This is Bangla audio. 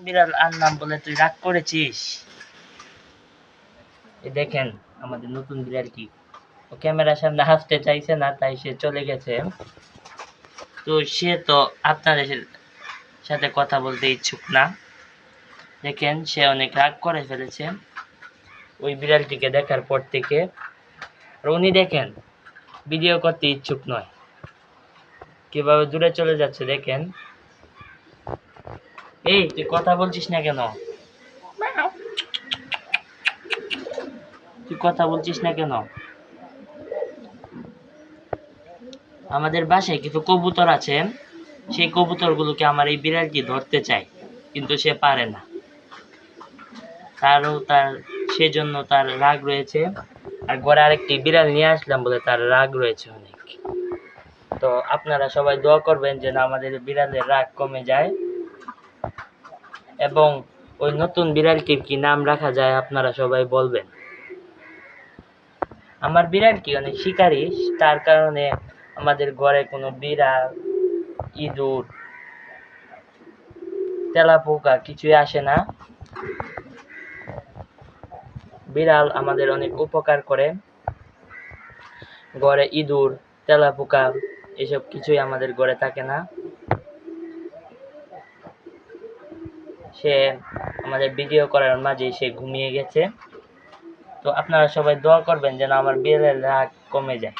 বিড়াল আনলাম বলে তুই রাগ করেছিস? এই দেখেন আমাদের নতুন বিড়ালটি। ও ক্যামেরার সামনে আসতে চাইছে না, তাই সে চলে গেছে। তো সে তো আপনাদের সাথে কথা বলতে ইচ্ছুক না। দেখেন সে অনেক রাগ করে ফেলেছে ওই বিড়ালটিকে দেখার পর থেকে। আর উনি দেখেন ভিডিও করতে ইচ্ছুক নয়, কিভাবে দূরে চলে যাচ্ছে দেখেন। এই তুই কথা বলছিস না কেন? তুই কথা বলছিস না কেন? আমাদের বাসায় কিছু কবুতর আছে, সেই কবুতরগুলোকে আমার এই বিড়ালটি ধরতে চায়, কিন্তু সে পারে না। সেজন্য তার রাগ রয়েছে। আর ঘরে আরেকটি বিড়াল নিয়ে আসলাম বলে তার রাগ রয়েছে অনেক। তো আপনারা সবাই দোয়া করবেন যেন আমাদের বিড়ালের রাগ কমে যায়। এবং ওই নতুন বিড়ালটির কি নাম রাখা যায় আপনারা সবাই বলবেন। আমার বিড়ালটি অনেক শিকারী, তার কারণে আমাদের ঘরে কোনো বিড়াল, ইঁদুর, তেলাপোকা কিছুই আসে না। বিড়াল আমাদের অনেক উপকার করে। ঘরে ইঁদুর, তেলাপোকা এসব কিছুই আমাদের ঘরে থাকে না। সে আমাদের ভিডিও করার মাঝেই সে ঘুমিয়ে গেছে। তো আপনারা সবাই দোয়া করবেন যেন আমার বিড়ালের রাগ কমে যায়।